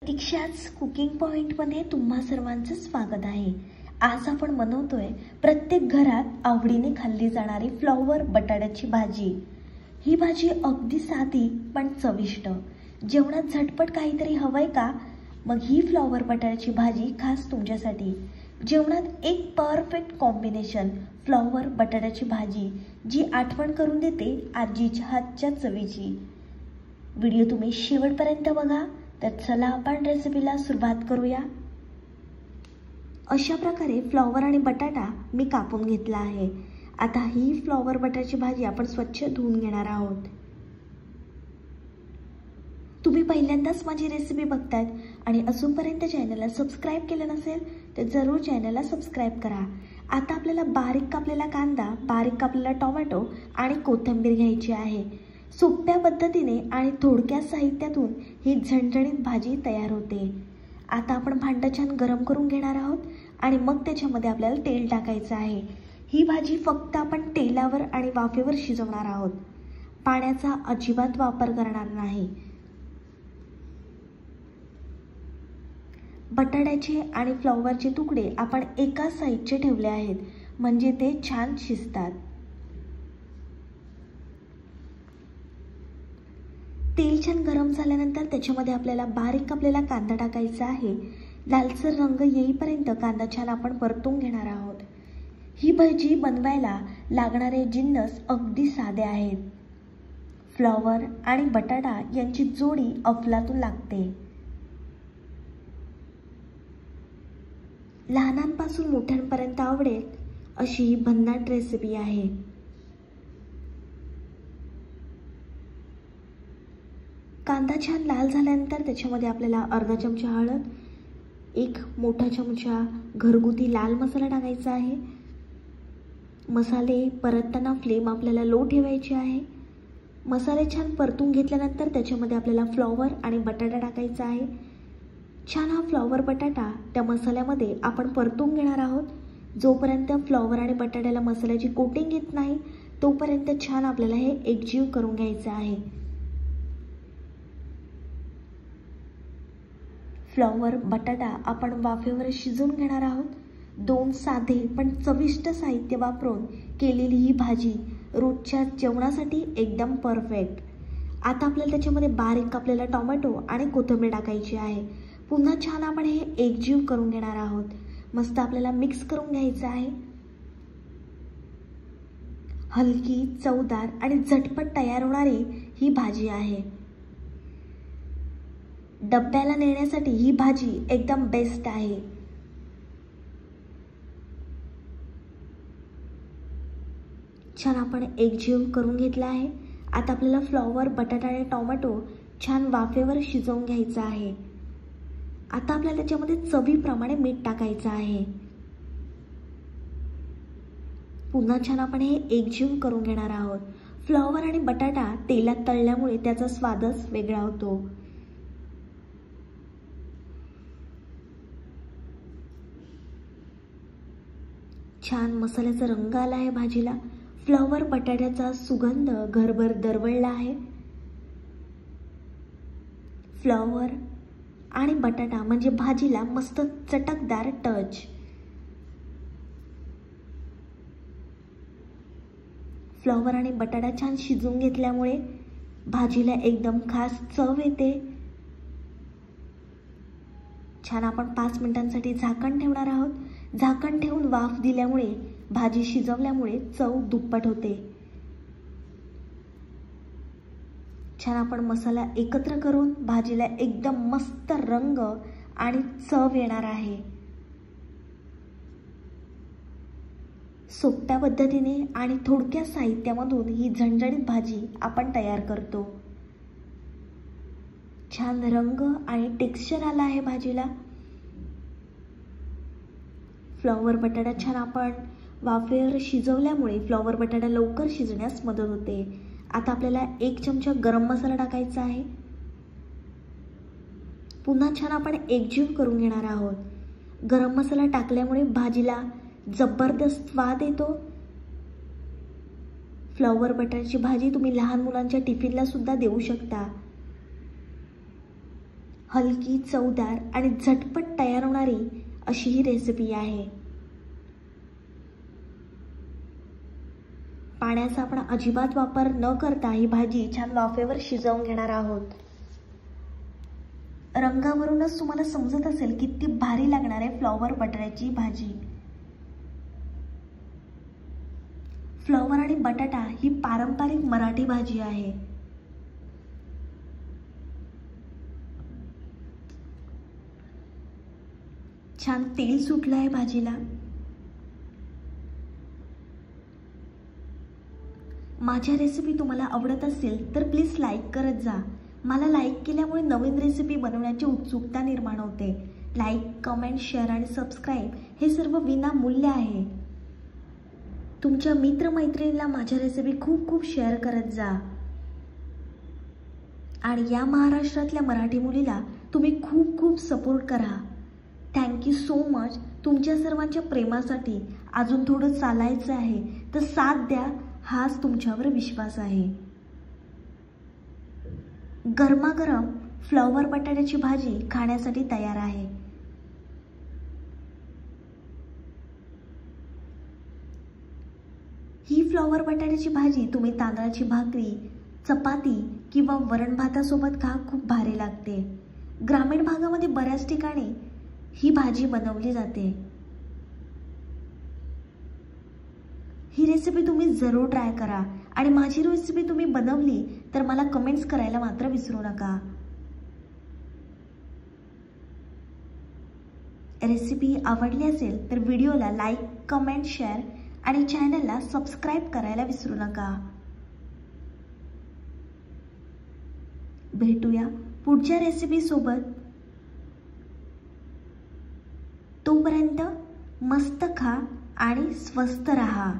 प्रतीक्षाच cooking पॉइंटमध्ये तुम्हा सर्वांचं स्वागत आहे। आज आपण बनवतोय प्रत्येक घरात आवडीने खाल्ली जाणारी फ्लॉवर बटाट्याची भाजी। ही भाजी अगदी साधी पण चविष्ट। जेवणात झटपट काहीतरी हवंय का? मग ही फ्लॉवर बटाट्याची भाजी खास तुमच्यासाठी। जेवणात एक परफेक्ट कॉम्बिनेशन, फ्लॉवर बटाट्याची भाजी जी आठवण करून देते आजीच्या हातच्या चवीची। व्हिडिओ तुम्ही शेवटपर्यंत बघा। तर चला आपण रेसिपीला सुरुवात करूया। अशा प्रकारे फ्लॉवर आणि बटाटा मी कापून घेतला आहे। आता ही फ्लॉवर बटाट्याची भाजी आपण स्वच्छ धुवून घेणार आहोत। तुम्ही पहिल्यांदाच माझी रेसिपी बघतायत आणि अजूनपर्यंत चॅनलला सबस्क्राइब केलं नसेल तर जरूर चॅनलला सबस्क्राइब करा। आता आपल्याला बारीक कापलेला कांदा, बारीक कापलेला टोमॅटो आणि कोथिंबीर घ्यायची आहे। सोप्या पद्धतीने आणि थोडक्या साहित्यातून ही झणझणीत भाजी तयार होते। आता आपण भांडं छान गरम करून घेणार आहोत आणि मग त्याच्यामध्ये आपल्याला तेल टाकायचं आहे। ही भाजी फक्त आपण तेलावर आणि वाफेवर शिजवणार आहोत, पाण्याचा अजिबात वापर करणार नाही। बटाट्याचे आणि फ्लॉवरचे तुकडे आपण एकाच साईडचे ठेवले आहेत, म्हणजे ते छान शिजतात। तेल छान गरम झाल्यानंतर त्याच्यामध्ये आपल्याला बारीक कापलेला कांदा टाकायचा आहे। लालसर रंग येईपर्यंत कांदा छान आपण परतून घेणार आहोत। ही भाजी बनवायला लागणारे जिन्नस अगदी साधे आहेत। फ्लॉवर आणि बटाटा यांची जोडी अफलातून लागते। लहानांपासून मोठ्यांपर्यंत आवडेल अशी ही भन्नाट रेसिपी आहे। कांदा छान लाल झाल्यानंतर त्याच्यामध्ये आपल्याला अर्धा चमचा हळद, एक मोठा चमचा घरगुती लाल मसाला टाकायचा आहे। मसाले परतताना फ्लेम आपल्याला लो ठेवायची आहे। मसाले छान परतून घेतल्यानंतर त्याच्यामध्ये आपल्याला फ्लॉवर आणि बटाटा टाकायचा आहे। छान हा फ्लॉवर बटाटा त्या मसाल्यामध्ये आपण परतून घेणार आहोत। जोपर्यंत फ्लॉवर आणि बटाट्याला मसाल्याची कोटिंग येत नाही तोपर्यंत छान आपल्याला हे एकजीव करून घ्यायचं आहे। फ्लॉवर बटाटा आपण वाफेवर शिजवून घेणार आहोत। दोन साधे पण चविष्ट साहित्य वापरून केलेली ही भाजी रोजच्या जेवणासाठी एकदम परफेक्ट। आता आपल्याला त्याच्यामध्ये बारीक कापलेला टोमॅटो आणि कोथिंबीर टाकायची आहे। पुन्हा छान आपण हे एकजीव करून घेणार आहोत। मस्त आपल्याला मिक्स करून घ्यायचं आहे। हलकी, चवदार आणि झटपट तयार होणारी ही भाजी आहे। डब्याला नेण्यासाठी ही भाजी एकदम बेस्ट आहे। छान आपण एकजीव करून घेतला आहे। आता आपल्याला फ्लॉवर, बटाटा आणि टोमॅटो छान वाफेवर शिजवून घ्यायचा आहे। आता आपल्याला त्याच्यामध्ये चवीप्रमाणे मीठ टाकायचं आहे। पुन्हा छान आपण हे एकजीव करून घेणार आहोत। फ्लॉवर आणि बटाटा तेलात तळल्यामुळे त्याचा स्वादच वेगळा होतो। छान मसाल्याचा रंग आला आहे भाजीला। फ्लॉवर बटाट्याचा सुगंध घरभर दरवळला आहे। फ्लॉवर आणि बटाटा म्हणजे भाजीला मस्त चटकदार टच। फ्लॉवर आणि बटाटा छान शिजवून घेतल्यामुळे भाजीला एकदम खास चव येते। छान आपण 5 मिनिटांसाठी झाकण ठेवणार आहोत। झाकण ठेवून वाफ दिल्यामुळे भाजी शिजवल्यामुळे चव दुप्पट होते। छान आपण मसाला एकत्र करून भाजीला एकदम मस्त रंग आणि चव येणार आहे। सोप्या पद्धतीने आणि थोडक्या साहित्यामधून ही झणझणीत भाजी आपण तयार करतो। छान रंग आणि टेक्स्चर आला आहे भाजीला। फ्लॉवर बटाटा छान आपण वाफेवर शिजवल्यामुळे फ्लॉवर बटाटा लवकर शिजण्यास मदत होते। आता आपल्याला 1 चमचा गरम मसाला टाकायचा आहे। पुन्हा छान आपण एकजीव करून घेणार आहोत। गरम मसाला टाकल्यामुळे भाजीला जबरदस्त स्वाद येतो। फ्लॉवर बटाट्याची भाजी तुम्ही लहान मुलांच्या टिफिनला सुद्धा देऊ शकता। हलकी, चवदार आणि झटपट तयार होणारी अशी ही रेसिपी आहे. पाण्याचा आपण अजिबात वापर न करता ही भाजी छान वाफेवर शिजवून घेणार आहोत. रंगावरूनच तुम्हाला समजत असेल किती भारी लागणार आहे फ्लॉवर बटाट्याची भाजी. फ्लॉवर आणि बटाटा ही पारंपरिक मराठी भाजी आहे. छान तेल सुटलं आहे भाजीला. माझ्या रेसिपी तुम्हाला आवडत असेल तर प्लीज लाईक करत जा. मला लाईक केल्यामुळे नवीन रेसिपी बनवण्याची उत्सुकता निर्माण होते. लाईक, कमेंट, शेअर आणि सबस्क्राईब हे सर्व विनामूल्य आहे. तुमच्या मित्रमैत्रिणींना माझ्या रेसिपी खूप खूप शेअर करत जा. आणि या महाराष्ट्रातल्या मराठी मुलीला तुम्ही खूप खूप सपोर्ट करा. Thank you so much. तुमच्या सर्वांच्या प्रेमासाठी अजून थोडं चालायचं आहे तर साथ द्या, हाच तुमच्यावर विश्वास आहे. गरमागरम फ्लॉवर बटाट्याची भाजी खाण्यासाठी तयार आहे. ही फ्लॉवर बटाट्याची भाजी तुम्ही तांदळाची भाकरी, चपाती किंवा वरण भातासोबत खा, खूप भारी लागते. ग्रामीण भागामध्ये बऱ्याच ठिकाणी ही भाजी बनवली जाते. ही रेसिपी तुम्ही जरूर ट्राय करा आणि माझी रेसिपी तुम्ही बनवली तर मला कमेंट्स करायला मात्र विसरू नका. रेसिपी आवडली असेल तर व्हिडिओला लाईक, कमेंट, शेअर आणि चॅनलला सबस्क्राईब करायला विसरू नका. भेटूया पुढच्या रेसिपी सोबत. तोपर्यंत मस्त खा आणि स्वस्थ रहा.